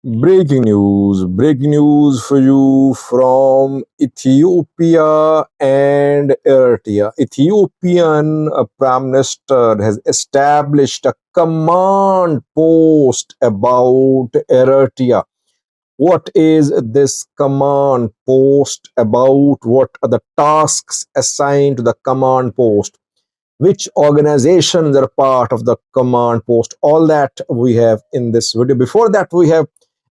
Breaking news for you from Ethiopia and Eritrea. Ethiopian Prime Minister has established a command post about Eritrea. What is this command post about? What are the tasks assigned to the command post? Which organizations are part of the command post? All that we have in this video. Before that, we have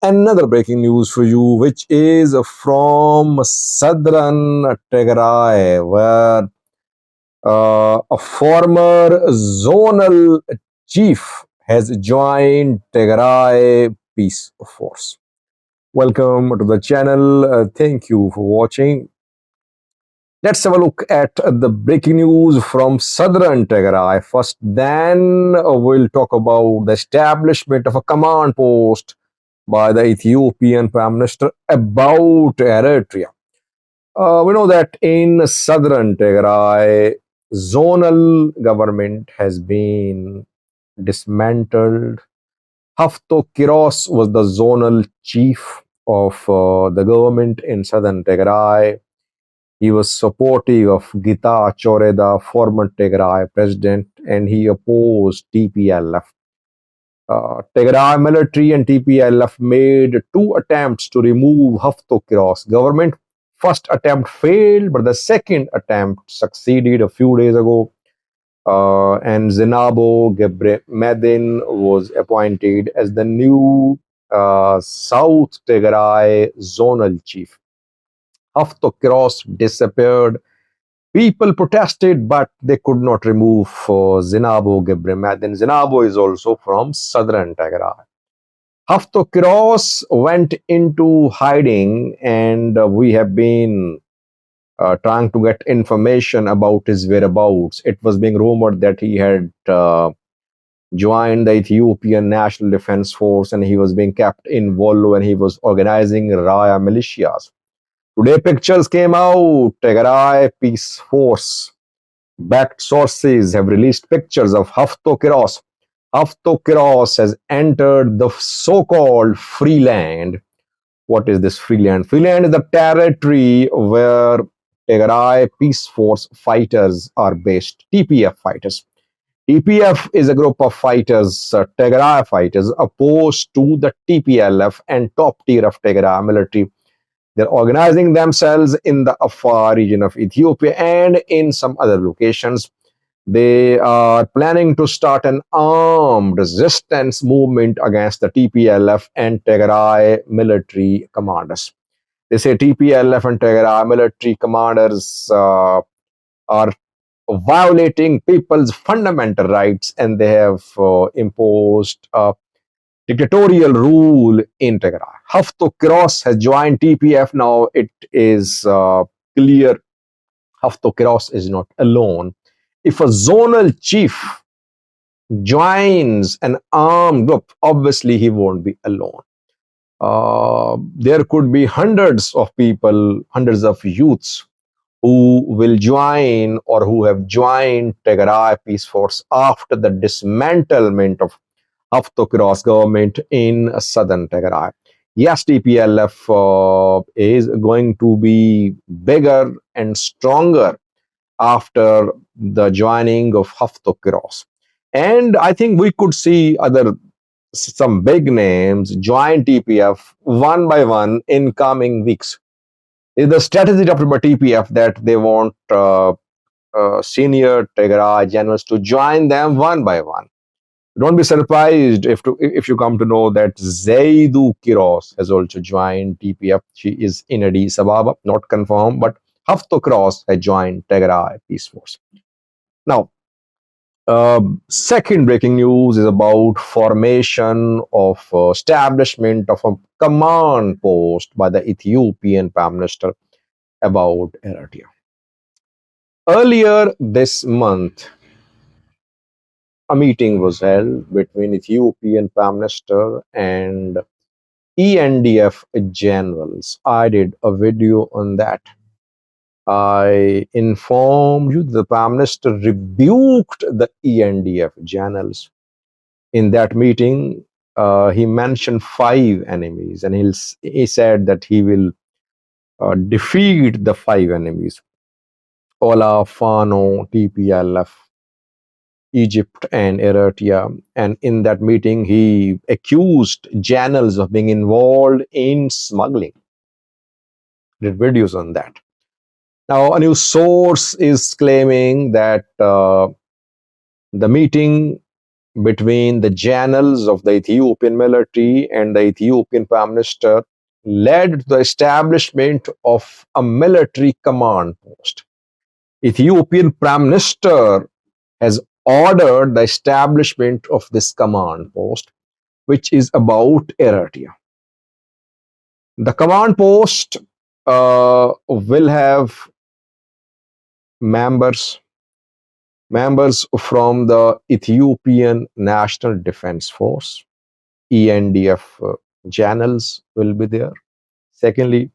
another breaking news for you, which is from southern Tigray, where a former zonal chief has joined Tigray Peace Force. Welcome to the channel. Thank you for watching. Let's have a look at the breaking news from southern Tigray first. Then we'll talk about the establishment of a command post by the Ethiopian Prime Minister about Eritrea. We know that in southern Tigray, zonal government has been dismantled. Hafto Kiros was the zonal chief of the government in southern Tigray. He was supportive of Gita Choreda, former Tigray president, and he opposed TPLF. Tigray military and TPLF made two attempts to remove Hafto Kiros government. First attempt failed, but the second attempt succeeded a few days ago. And Zinabo Gebre Medin was appointed as the new South Tigray zonal chief. Hafto Kiros disappeared. People protested, but they could not remove Zinabo Gebre Medin. Zinabo is also from southern Tigray. Hafto Kiros went into hiding, and we have been trying to get information about his whereabouts. It was being rumored that he had joined the Ethiopian National Defense Force and he was being kept in Wollo and he was organizing Raya militias. Today, pictures came out. Tigray Peace Force backed sources have released pictures of Hafto Kiros. Hafto Kiros has entered the so-called free land. What is this free land? Free land is the territory where Tigray Peace Force fighters are based, TPF fighters. TPF is a group of fighters, Tigray fighters, opposed to the TPLF and top tier of Tigray military. They're organizing themselves in the Afar region of Ethiopia and in some other locations. They are planning to start an armed resistance movement against the TPLF and Tigray military commanders. They say TPLF and Tigray military commanders are violating people's fundamental rights and they have imposed a dictatorial rule in Tigray. Hafto Kiros has joined TPF. Now it is clear Hafto Kiros is not alone. If a zonal chief joins an armed group, obviously he won't be alone. There could be hundreds of people, hundreds of youths who will join or who have joined Tigray Peace Force after the dismantlement of Hafto Kiros government in southern Tigray. Yes, TPLF is going to be bigger and stronger after the joining of Hafto Kiros. And I think we could see some big names join TPF one by one in coming weeks. It's the strategy of TPF that they want senior Tigray generals to join them one by one. Don't be surprised if you come to know that Zaidu Kiros has also joined TPF. She is in Addis Ababa, not confirmed, but Hafto Kiros has joined Tigray Peace Force. Now, second breaking news is about formation of establishment of a command post by the Ethiopian Prime Minister about Eritrea. Earlier this month, a meeting was held between Ethiopian Prime Minister and ENDF generals. I did a video on that. I informed you the Prime Minister rebuked the ENDF generals. In that meeting, he mentioned five enemies, and he said that he will defeat the five enemies: Ola, Fano, TPLF, Egypt, and Eritrea. And in that meeting, he accused channels of being involved in smuggling. Did videos on that. Now, a new source is claiming that the meeting between the generals of the Ethiopian military and the Ethiopian Prime Minister led to the establishment of a military command post. Ethiopian Prime Minister has ordered the establishment of this command post, which is about Eritrea. The command post will have members from the Ethiopian National Defense Force, ENDF channels will be there. Secondly,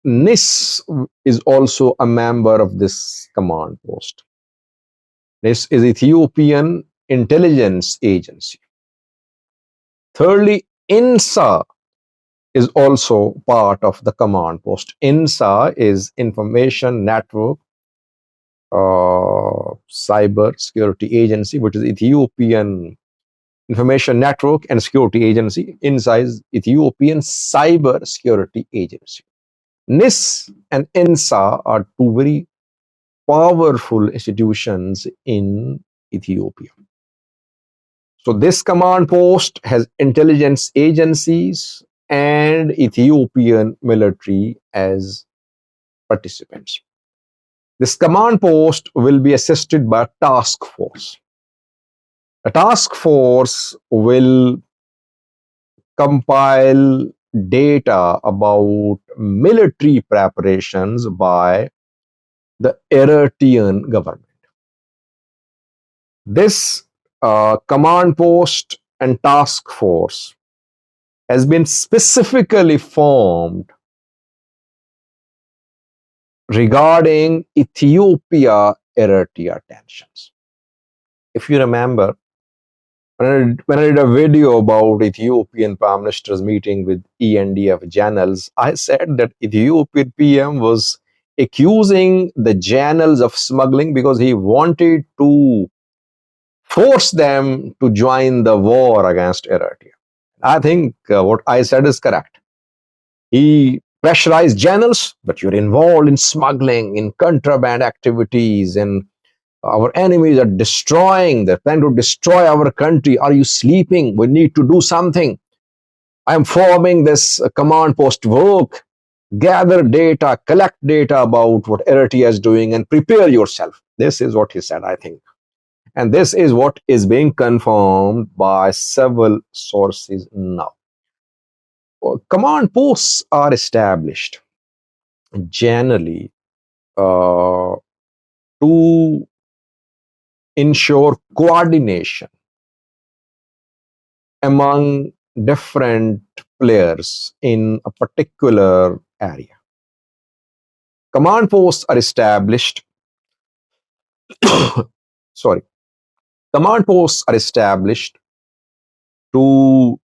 NIS is also a member of this command post. NIS is Ethiopian Intelligence Agency. Thirdly, INSA is also part of the command post. INSA is Information Network Cyber Security Agency, which is Ethiopian Information Network and Security Agency. INSA is Ethiopian Cyber Security Agency. NIS and INSA are two very powerful institutions in Ethiopia. So this command post has intelligence agencies and Ethiopian military as participants. This command post will be assisted by a task force. A task force will compile data about military preparations by the Eritrean government. This command post and task force has been specifically formed regarding Ethiopia-Eritrea tensions. If you remember, when I did a video about Ethiopian Prime Minister's meeting with ENDF channels, I said that Ethiopian PM was accusing the channels of smuggling because he wanted to force them to join the war against Eritrea. I think what I said is correct. He pressurized channels, but you're involved in smuggling, in contraband activities, and our enemies are they're trying to destroy our country. Are you sleeping? We need to do something. I'm forming this command post work, gather data, collect data about what Eritrea is doing, and prepare yourself. This is what he said, I think. And this is what is being confirmed by several sources now. Command posts are established generally to ensure coordination among different players in a particular area. Command posts are established. Sorry. Command posts are established to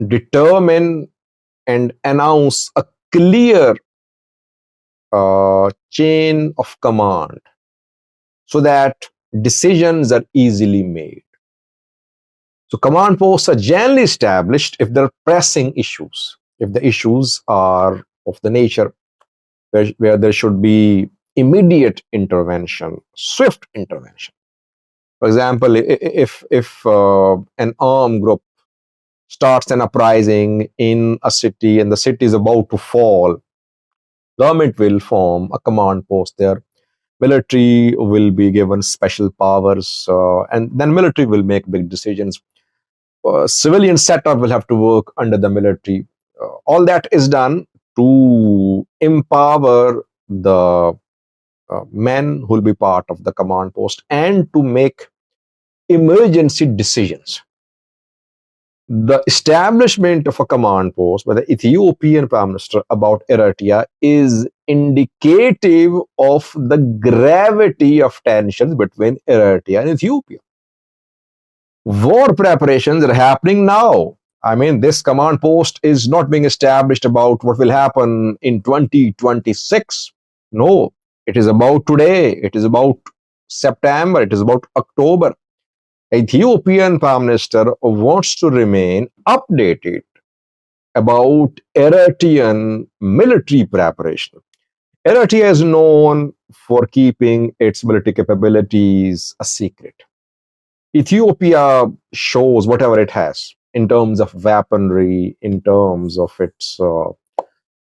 determine and announce a clear chain of command so that decisions are easily made. So command posts are generally established if there are pressing issues, if the issues are of the nature where there should be immediate intervention, swift intervention. For example, if an armed group starts an uprising in a city and the city is about to fall, government will form a command post there. Military will be given special powers, and then military will make big decisions. Civilian setup will have to work under the military. All that is done to empower the men who will be part of the command post and to make emergency decisions. The establishment of a command post by the Ethiopian Prime Minister about Eritrea is indicative of the gravity of tensions between Eritrea and Ethiopia. War preparations are happening now. I mean, this command post is not being established about what will happen in 2026. No, it is about today. It is about September. It is about October. Ethiopian Prime Minister wants to remain updated about Eritrean military preparation. Eritrea is known for keeping its military capabilities a secret. Ethiopia shows whatever it has in terms of weaponry, in terms of its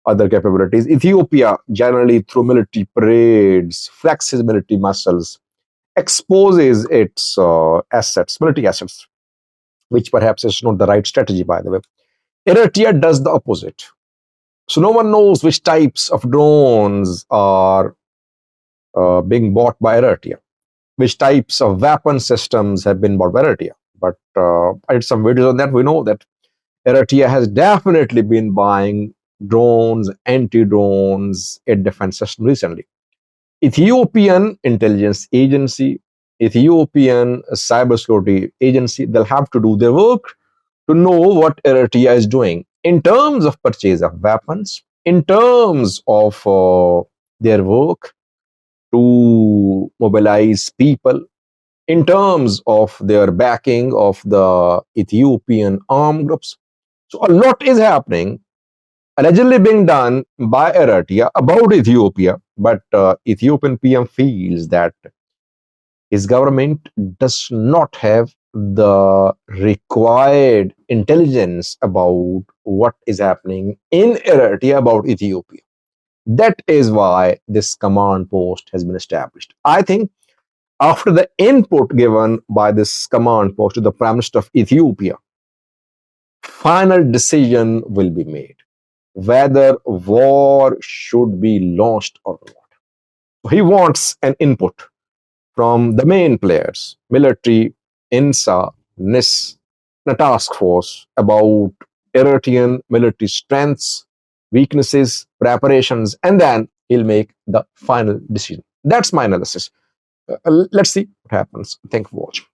other capabilities. Ethiopia, generally through military parades, flexes military muscles, exposes its assets, military assets, which perhaps is not the right strategy, by the way. Eritrea does the opposite. So no one knows which types of drones are being bought by Eritrea, which types of weapon systems have been bought by Eritrea. But I did some videos on that. We know that Eritrea has definitely been buying drones, anti-drones, air defense system recently. Ethiopian intelligence agency, Ethiopian cybersecurity agency, they'll have to do their work to know what Eritrea is doing in terms of purchase of weapons, in terms of their work to mobilize people, in terms of their backing of the Ethiopian armed groups. So a lot is happening, allegedly being done by Eritrea about Ethiopia, but Ethiopian PM feels that his government does not have the required intelligence about what is happening in Eritrea about Ethiopia. That is why this command post has been established. I think after the input given by this command post to the Prime Minister of Ethiopia, final decision will be made whether war should be launched or not. He wants an input from the main players, military, INSA, NIS, the task force about Eritrean military strengths, weaknesses, preparations, and then he'll make the final decision. That's my analysis. Let's see what happens. Thank you for watching.